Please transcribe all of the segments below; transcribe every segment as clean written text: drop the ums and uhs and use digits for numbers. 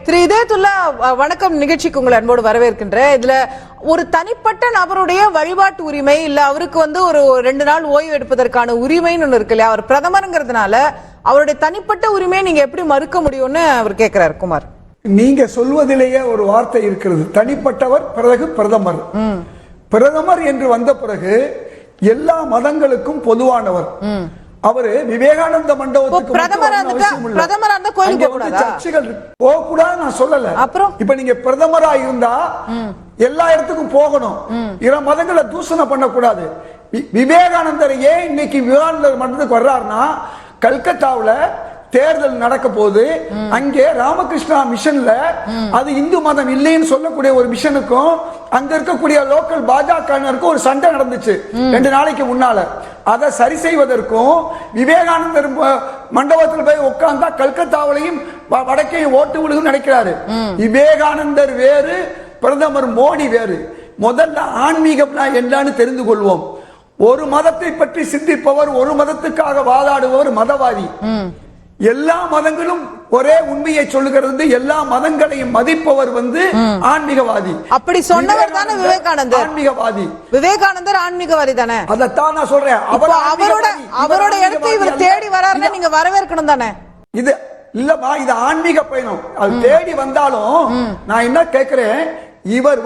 திரு இதயத்துல்லா, வணக்கம். நிகழ்ச்சிக்கு உங்களை அன்போடு வரவேற்கின்றேன். இதுல ஒரு தனிப்பட்ட நபருடைய வழிபாட்டு உரிமை இல்ல, அவருக்கு ஒரு 2 நாள் ஓய்வு எடுப்பதற்கான உரிமைன்னு ஒண்ணு இருக்கு இல்லையா? அவர் பிரதமருங்கிறதுனால அவருடைய தனிப்பட்ட உரிமையை நீங்க எப்படி மறுக்க முடியும்னு அவர் கேட்கிறார். குமார், நீங்க சொல்வதிலேயே ஒரு வார்த்தை இருக்கிறது, தனிப்பட்டவர் பிறகு பிரதமர். பிரதமர் என்று வந்த பிறகு எல்லா மதங்களுக்கும் பொதுவானவர். அவரு விவேகானந்த மண்டபத்துக்கு சர்ச்சைகள் போக கூடாது நான் சொல்லல. இப்ப நீங்க பிரதமரா இருந்தா எல்லா இடத்துக்கும் போகணும், மதங்களை தூஷணம் பண்ணக்கூடாது. விவேகானந்தர் ஏன் இன்னைக்கு விவேகானந்தர் மண்டபத்துக்கு வர்றாருன்னா, கல்கத்தாவுல தேர்தல் நடக்க போது அங்கே ராமகிருஷ்ணா மிஷன்ல அது இந்து மதம் இல்லைன்னு சொல்லக்கூடிய ஒரு மிஷனுக்கும் அங்க இருக்கக்கூடிய லோக்கல் பாஜகவினருக்கும் ஒரு சண்டை நடந்துச்சு 2 நாளைக்கு முன்னால. அதை சரி செய்வதற்கும் விவேகானந்தர் மண்டபத்தில் போய் உட்கார்ந்தா கல்கத்தாவிலையும் வடக்கையும் ஓட்டு விழுகும் நினைக்கிறாரு. விவேகானந்தர் வேறு, பிரதமர் மோடி வேறு. முதல்ல ஆன்மீகம்னா என்னன்னு தெரிந்து கொள்வோம். ஒரு மதத்தை பற்றி சிந்திப்பவர், ஒரு மதத்துக்காக வாதாடுபவர் மதவாதி. எல்லா மதங்களும் ஒரே உண்மையை சொல்லுகிறது, எல்லா மதங்களையும் மதிப்பவர் ஆன்மீகவாதி. அப்படி சொன்னவர் தானே விவேகானந்தர். ஆன்மீகவாதி விவேகானந்தர் ஆன்மீகவாதி தானே? அதைத்தான் நான் சொல்றேன். அவரோட இடத்தை இவர் தேடி வராருன்னு நீங்க வரவேற்கணும் தானே? இது இல்லமா, இது ஆன்மீக பயணம். அது தேடி வந்தாலும் நான் என்ன கேட்கிறேன், இவர்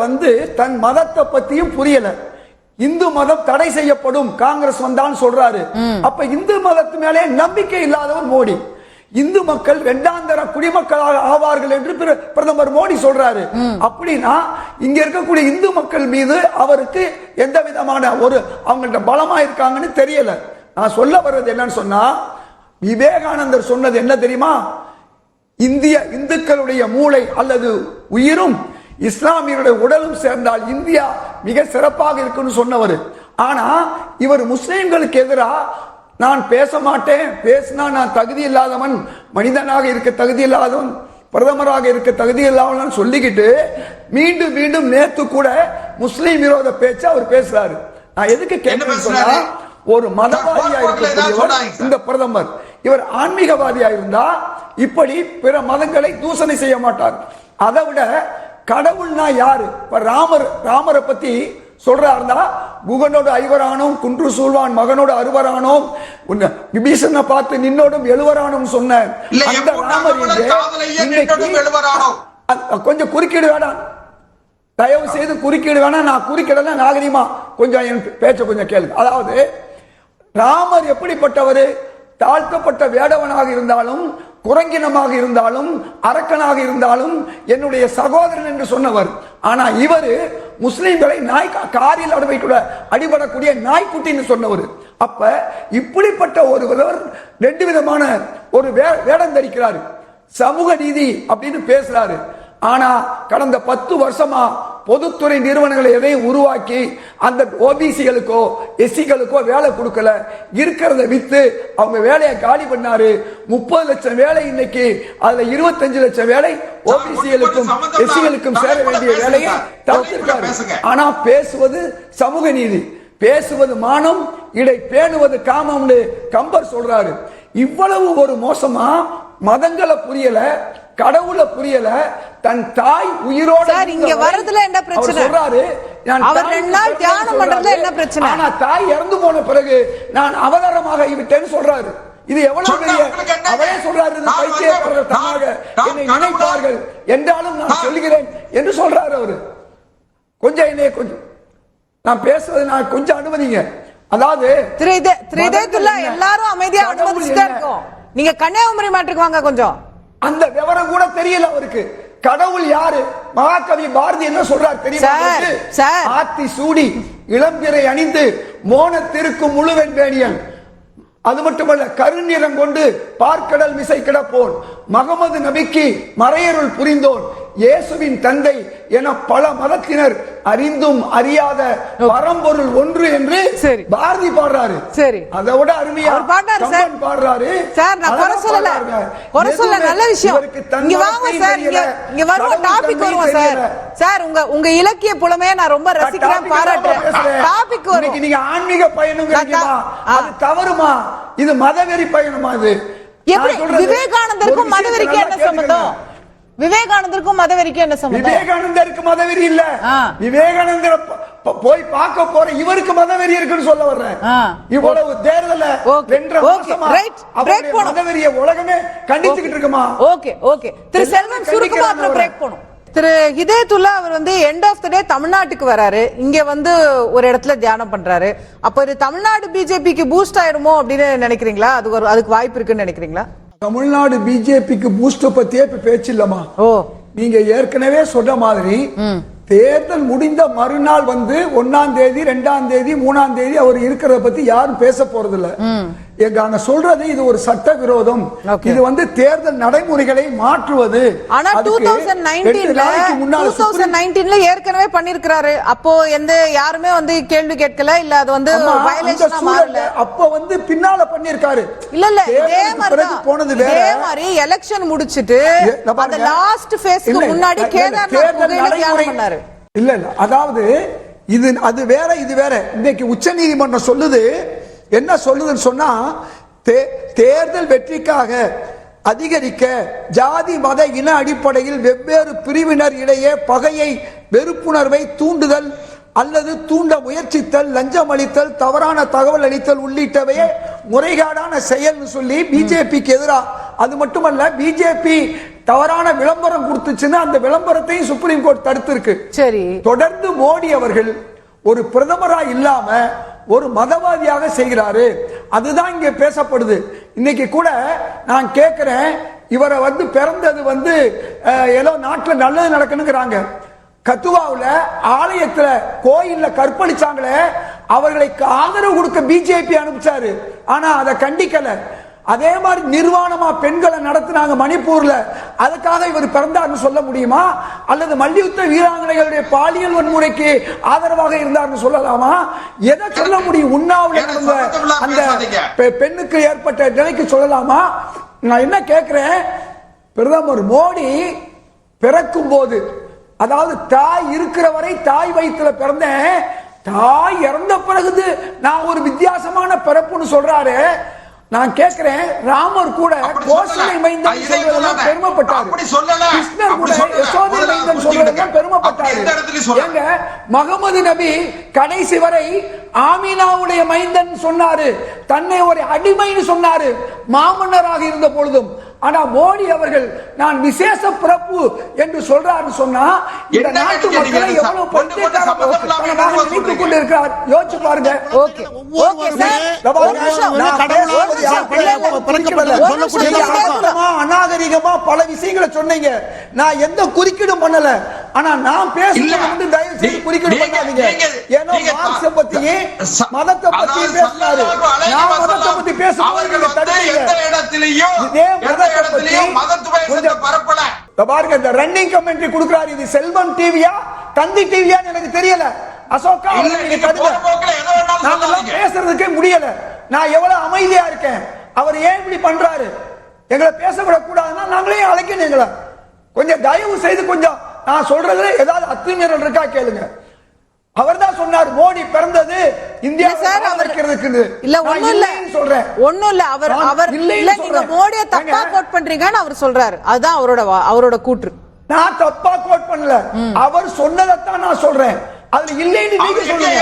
தன் மதத்தை பத்தியும் புரியல. இந்து மதம் தடை செய்யப்படும், காங்கிரஸ் வந்தான்னு சொல்றாரு. அப்ப இந்து மதத்து மேலே நம்பிக்கை இல்லாதவர் மோடி. இந்து மக்கள் 2ஆந்தர குடிமக்களாக ஆவார்கள் என்று பிரதமர் மோடி சொல்றாரு. அப்படின்னா இங்க இருக்கக்கூடிய இந்து மக்கள் மீது அவருக்கு எந்த விதமான அவங்கள்ட்ட பலமா இருக்காங்கன்னு தெரியல. நான் சொல்ல வர்றது என்னன்னு சொன்னா, விவேகானந்தர் சொன்னது என்ன தெரியுமா? இந்துக்களுடைய மூளை அல்லது உயிரும் இஸ்லாமியருடைய உடலும் சேர்ந்தால் இந்தியா மிக சிறப்பாக இருக்குன்னு சொன்னவர். ஆனா இவர் முஸ்லிம்களுக்கு எதிராக நான் பேச மாட்டேன், பேசினா நான் தகுதி இல்லாதவன், மனிதனாக இருக்க தகுதி இல்லாதவன், பிரதமராக இருக்க தகுதி இல்லாதவன் சொல்லிக்கிட்டு மீண்டும் மீண்டும் நேத்து கூட முஸ்லிம் விரோத பேச்சு அவர் பேசுறாரு. நான் எதுக்கு கேட்கிறேன்னு சொன்னா, ஒரு மதவாதியா இருக்கக்கூடியவர் இந்த பிரதமர், இவர் ஆன்மீகவாதியா இருந்தா இப்படி பிற மதங்களை தூசணை செய்ய மாட்டார். அதை விட கடவுள்னா யாரு? ராமரை பத்தி சொல்றாருந்தா, குகனோடு 5வரானோம், குன்று சூழ்வான் மகனோடு 6வரானோம், விபீஷனை பார்த்து நின்னோடும் 7வரானோம் சொன்ன அந்த ராமர் கொஞ்சம் குறுக்கீடு வேணாம், தயவு செய்து குறுக்கீடு வேணாம். நான் குறுக்கிடல, நாகரிகமா கொஞ்சம் என் பேச்ச கொஞ்சம் கேளுங்க. அதாவது ராமர் எப்படிப்பட்டவர்? தாழ்த்தப்பட்ட வேடவனாக இருந்தாலும், குரங்கினமாக இருந்தாலும், அரக்கனாக இருந்தாலும் என்னுடைய சகோதரன் என்று சொன்னவர். ஆனா இவர் முஸ்லிம்களை காரில் அடிபடக்கூடிய நாய்க்குட்டின்னு சொன்னவர். அப்ப இப்படிப்பட்ட ஒருவர் 2 விதமான ஒரு வேடம் தரிக்கிறார். சமூக நீதி அப்படின்னு பேசுறாரு. ஆனா கடந்த 10 வருஷமா பொதுத்துறை நிறுவனங்களை எதையும் உருவாக்கி அந்த ஓபிசிகளுக்கோ எஸ்சிகளுக்கோ வேலை கொடுக்கல. இருக்கிறத வித்து அவங்க வேலையை காலி பண்ணாரு. 30 லட்சம் வேலை இன்னைக்கு, அதுல 25 லட்சம் வேலை ஓபிசிகளுக்கும் எஸ்சிகளுக்கும் சேர வேண்டிய வேலையை தடுத்திருக்காரு. ஆனா பேசுவது சமூக நீதி, பேசுவது மானம், இடை பேணுவது காமம்னு கம்பர் சொல்றாரு. இவ்வளவு ஒரு மோசமா மதங்களை புரியல, கடவுளை புரியல, தன் தாய் உயிரோட இங்க வரதுல என்ன பிரச்சனை சொல்றாரு? அவர் 2 நாள் தியானம் பண்றதுல என்ன பிரச்சனை? ஆனா தாய் இறந்து போன பிறகு நான் அவதாரமாக விட்டேன்னு சொல்றாரு. இது எவ்வளவு பெரிய அவரே சொல்றாரு. பைத்தியமாக என்னை நினைப்பார்கள் என்றாலும் நான் சொல்லுகிறேன் என்று சொல்றாரு அவரு. கொஞ்சம் என்னைய கொஞ்சம் நான் பேசுவது நான் கொஞ்சம் அனுமதிங்க. அதாவது எல்லாரும் அமைதியா அனுமதிச்சுட்டே இருக்கோம். நீங்க கன்னியாகுமரி மேட்டருக்கு வாங்க. கொஞ்சம் அந்த விவரம் கூட தெரியல அவருக்கு. கடவுள் யாரு? மகாகவி பாரதி என்ன சொல்றார் தெரியுமா? ஆத்தி சூடி இளம்பிறை அணிந்து மோன திருக்கும் முழுவெண் வேணியன், அது மட்டுமல்ல கருநிறம் கொண்டு பார்க்கடல் மிசை கிடப்போன், மகமது நபிக்கு மறையருள் புரிந்தோன், இயேசுவின் தந்தை என பல மதத்தினர் அறிந்தும் அறியாத பரம்பொருள் ஒன்று என்று பாரதி பாடுறாரு. சரி, அதை விட அருமையா பாடுறாரு. சார் நான் குறை சொல்லல, குறை சொல்ல நல்ல விஷயம். இங்க வாங்க சார், இங்க வருவோம், டாபிக் வருவோம் சார். சார் உங்க இலக்கிய புலமையை நான் ரொம்ப ரசிக்கிறேன், பாராட்டுறேன். டாபிக் வரும். நீங்க ஆன்மீக பயணம் அது தவறுமா? இது மதவெறி பயணமா? இது எப்படி? விவேகானந்தருக்கும் மதவெறிக்கு என்ன சம்பந்தம்? விவேகானந்தருக்கும் மதவெறிக்கும் என்ன சம்பந்தம்? விவேகானந்தருக்கு மதவெறி இல்ல, விவேகானந்தர் போய் பார்க்க போற இவருக்கு மதவெறி இருக்குன்னு சொல்ல வர்றேன். இவ்வளவு தேர்தல 2.5 மாசமா மதவெறிய உலகமே கண்டிச்சுக்கிட்டு இருக்குமா? Okay okay. திரு செல்வம் சுருக்கமா அப்புறம் பிரேக் போணும். திரு ஹிதாயத்துல்லா அவர் வந்து எண்ட் ஆஃப் த டே தமிழ்நாட்டுக்கு வராரு, இங்க வந்து ஒரு இடத்துல தியானம் பண்றாரு. அப்ப இது தமிழ்நாடு பிஜேபிக்கு பூஸ்ட் ஆயிடுமோ அப்படின்னு நினைக்கிறீங்களா? அதுக்கு வாய்ப்பு இருக்குன்னு நினைக்கிறீங்களா? தமிழ்நாடு பிஜேபிக்கு பூஸ்ட் பத்தியே இப்ப பேச்சு இல்லமா. நீங்க ஏற்கனவே சொன்ன மாதிரி தேர்தல் முடிந்த மறுநாள் வந்து 1ஆம் தேதி 2ஆம் தேதி 3ஆம் தேதி அவர் இருக்கிறத பத்தி யாரும் பேச போறது இல்ல. எங்க சொல்றது இது ஒரு சட்ட விரோதம், இது வந்து தேர்தல் நடைமுறைகளை மாற்றுவது. ஆனா 2019ல ஏற்கனவே பண்ணிருக்காரு. அப்போ எந்த யாருமே வந்து கேள்வி கேட்கல, இல்ல அது வந்து வயலேஷனா மாறல. அப்ப வந்து பின்னால பண்ணிருக்காரு. இல்ல இல்ல இதே மாதிரி எலெக்ஷன் முடிச்சிட்டு அந்த லாஸ்ட் ஃபேஸ்க்கு முன்னாடி கேதார்நாத் பண்ணாரு. இல்ல இல்ல அதாவது இது அது வேற இது வேற. இன்னைக்கு உச்சநீதிமன்றம் சொல்லுது, என்ன சொல்லுதுன்னு சொன்னா, தேர்தல் வெற்றிக்காக அதிகரிக்க ஜாதி மத இன அடிப்படையில் வெவ்வேறு பிரிவினர் இடையே பகையை வெறுப்புணர்வை தூண்டுதல் அல்லது தூண்ட முயற்சித்தல், லஞ்சம் அளித்தல், தவறான தகவல் அளித்தல் உள்ளிட்டவையே முறைகேடான செயல்னு சொல்லி பிஜேபிக்கு எதிராக. அது மட்டுமல்ல, பிஜேபி தவறான விளம்பரம் கொடுத்துச்சுன்னு அந்த விளம்பரத்தையும் சுப்ரீம் கோர்ட் தடுத்திருக்கு. சரி, தொடர்ந்து மோடி அவர்கள் ஒரு பிரதமரா இல்லாம ஒரு மதவாதியாக செய்கிறாரு, அதுதான் இங்க பேசப்படுது. இன்னைக்கு கூட நான் கேட்கிறேன், இவரை வந்து பிறந்தது வந்து ஏதோ நாட்டில் நல்லது நடக்கணுங்கிறாங்க. கத்துவாவுல ஆலயத்துல கோயில்ல கற்பழிச்சாங்களே, அவர்களுக்கு ஆதரவு கொடுக்க பிஜேபி அனுப்பிச்சாரு, ஆனா அதை கண்டிக்கல. அதே மாதிரி நிர்வாணமா பெண்களை நடத்தினாங்க மணிப்பூர்ல, அதுக்காக இவர் பிறந்தார்னு சொல்ல முடியுமா? அல்லது மல்யுத்த வீராங்கனைகளுடைய பாலியல் வன்முறைக்கு ஆதரவாக இருந்தார்னு சொல்லலாமா? எதை சொல்ல முடியும்? உண்ணாவில நடந்த அந்த பெண்ணுக்கு ஏற்பட்ட நிலைக்கு சொல்லலாமா? நான் என்ன கேட்கிறேன், பிரதமர் மோடி பிறக்கும் போது, அதாவது தாய் இருக்கிற வரை தாய் வயிற்றுல பிறந்தேன், தாய் இறந்த பிறகு நான் ஒரு வித்தியாசமான பிறப்புன்னு சொல்றாரு. நான் கேட்கிறேன், ராமர் கூட கோசலை மைந்தன் சொல்றதெல்லாம் பெருமைப்பட்டாரு, கிருஷ்ணர் கூட யசோதை மைந்தன் சொல்றதெல்லாம் பெருமைப்பட்டாரு. ஏங்க, முகமது நபி கடைசி வரை ஆமினாவுடைய மைந்தன் சொன்னாரு, தன்னை ஒரு அடிமைன்னு சொன்னாரு மாமன்னராக இருந்த பொழுதும். ஆனா மோடி அவர்கள் நான் விசேஷ பிறப்பு என்று சொல்றாரு சொன்னா, இந்த நாட்டு மக்களை எவ்வளவு நினைத்துக் கொண்டிருக்கிறார் யோசிச்சு பாருங்க. அநாகரிகமா பல விஷயங்களை சொன்னீங்க, நான் எந்த குறுக்கீடும் பண்ணல. ஆனா நான் பேசுறது தயவு செய்து குறுக்கீடு பண்ணாதீங்க. ஏன்னா மார்க்ஸை பத்தி மதத்தை பத்தி பேசினாரு, நான் மதத்தை பத்தி பேசும்போது பாருங்க, இந்த ரன்னிங் கமெண்ட்ரி கொடுக்கிறார். இது செல்வம் டிவியா தந்தி டிவியான்னு எனக்கு தெரியல. அசோகா நாங்கெல்லாம் பேசுறதுக்கே முடியல. நான் எவ்வளவு அமைதியா இருக்கேன், அவர் ஏன் இப்படி பண்றாரு? எங்களை பேசக்கூட கூடாதுன்னா நாங்களே அழைக்கணும். எங்களை கொஞ்சம் தயவு செய்து கொஞ்சம் நான் சொல்றதுல ஏதாவது அத்துமீறல் இருக்கா கேளுங்க. அவர் தான் சொன்னார் மோடி பிறந்தது இந்தியா இல்ல, ஒண்ணும் இல்ல சொல்றேன், ஒண்ணும் இல்ல. அவர் இல்ல, நீங்க மோடியை தப்பா கோட் பண்றீங்கன்னு அவர் சொல்றாரு. அதுதான் அவரோட கூற்று. நான் தப்பா கோட் பண்ணல, அவர் சொன்னதைத்தான் நான் சொல்றேன். அதுல இல்லைன்னு நீங்க சொல்லுங்க.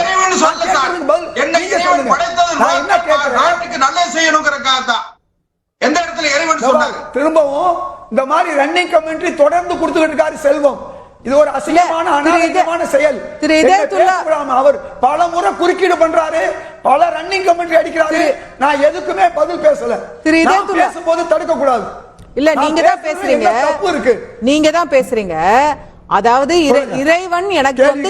திரும்பவும் இந்த மாதிரி ரன்னிங் கமெண்ட்ரி தொடர்ந்து கொடுத்துக்கிட்டு இருக்காரு செல்வம். இது ஒரு அசிங்கமான அநாகரிகமான செயல். அவர் பல முறை குறுக்கீடு பண்றாரு, பல ரன்னிங் கமெண்ட்ரி அடிக்கிறாரு. நான் எதுக்குமே பதில் பேசல. பேசும்போது தடுக்க கூடாது. இல்ல, நீங்க தான் பேசுறீங்க, தப்பு இருக்கு, நீங்க தான் பேசுறீங்க. அதாவது இறைவன் எனக்கு வந்து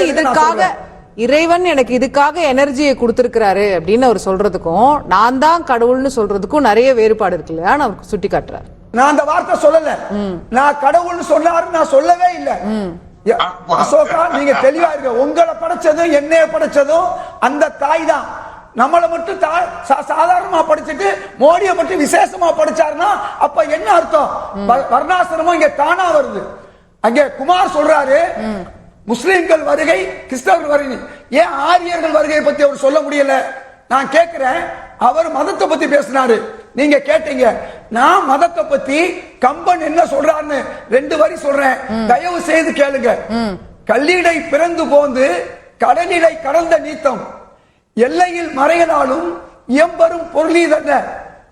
இதுக்காக எனர்ஜியை கொடுத்திருக்கிறாரு அப்படின்னு அவர் சொல்றதுக்கும் நான் தான் கடவுள்னு சொல்றதுக்கும் நிறைய வேறுபாடு இருக்கு இல்லையா? அவருக்கு சுட்டி காட்டுறாரு. நான் அந்த வார்த்தை சொல்லல, நான் கடவுள்னு சொன்னாரு நான் சொல்லவே இல்லை. அசோகா, நீங்க தெளிவா இருக்க. உங்களை படைச்சதும் என்னைய படைச்சதும் அந்த தாய் தான். நம்மளை மட்டும் சாதாரணமா படிச்சுட்டு மோடியை மட்டும் விசேஷமா படிச்சாருன்னா அப்ப என்ன அர்த்தம்? வர்ணாசிரமம் இங்க தானா வருது. அங்கே குமார் சொல்றாரு, முஸ்லிம்கள் வருகை, கிறிஸ்தவர்கள் வருகை, ஏன் ஆரியர்கள் வருகை பத்தி அவர் சொல்ல முடியல? நான் கேட்கிறேன், அவர் மதத்தை பத்தி பேசினாரு, நீங்க கேட்டீங்க. நான் மதத்தை பத்தி கம்பன் என்ன சொல்றாருன்னு 2 வரி சொல்றேன், தயவு செய்து கேளுங்க. கல்லிடை பிறந்து போந்து கடலிடை கடந்த நீத்தம், எல்லையில் மறையலாலும் இயம்பரும் பொருளீதல்ல,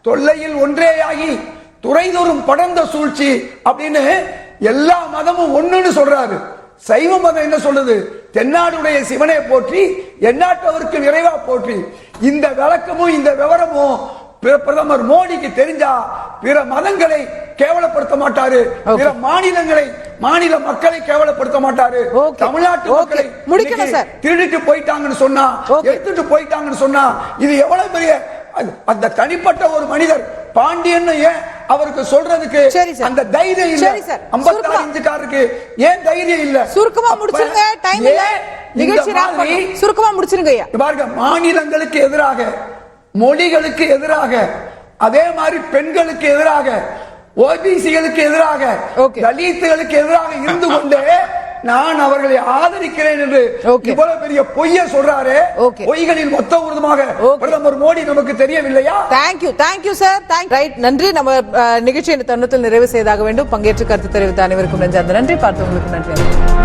தொல்லையில் ஒன்றேயாகி துறைதோறும் படர்ந்த சூழ்ச்சி அப்படின்னு எல்லா மதமும் ஒண்ணுன்னு சொல்றாரு. சைவ மதம் என்ன சொல்லுது? தென்னாடுடைய சிவனை போற்றி எந்நாட்டவருக்கு நிறைவா போற்றி. இந்த விளக்கமும் இந்த விவரமும் பிரதமர் மோடிக்கு தெரிஞ்சா பிற மதங்களை கேவலப்படுத்த மாட்டாரு, பிற மாநிலங்களை மாநில மக்களை கேவலப்படுத்த மாட்டாரு. தமிழ்நாட்டு மக்களை திருடிட்டு போயிட்டாங்கன்னு சொன்னா, எடுத்துட்டு போயிட்டாங்கன்னு சொன்னா இது எவ்வளவு பெரிய அந்த தனிப்பட்ட ஒரு மனிதர் பாண்டியன் ஏன் அவருக்கு சொல்றதுக்கு அந்த தைரியம் இல்ல? 56 இன்ச்சுக்காரருக்கு ஏன் தைரியம் இல்ல? சுருக்கமா முடிச்சிருங்க, டைம் இல்ல, நிகழ்ச்சி சுருக்கமா முடிச்சிருங்க. பாருங்க, மாநிலங்களுக்கு எதிராக, மொழிகளுக்கு எதிராக, அதே மாதிரி பெண்களுக்கு எதிராக, ஓபிசிகளுக்கு எதிராக, தலித்துகளுக்கு எதிராக இருந்து கொண்டு நான் அவர்களை ஆதரிக்கிறேன் என்று இவ்வளவு பெரிய பொய்ய சொல்றாரு. பொய்களில் மொத்த உருவமாக பிரதமர் மோடி நமக்கு தெரியவில்லையா? Thank you sir. ரைட், நன்றி. நம்ம நிகழ்ச்சியின் தருணத்தில் நிறைவு செய்தாக வேண்டும். பங்கேற்று கருத்து தெரிவித்த அனைவருக்கும் நன்றி. பார்த்தவங்களுக்கு நன்றி.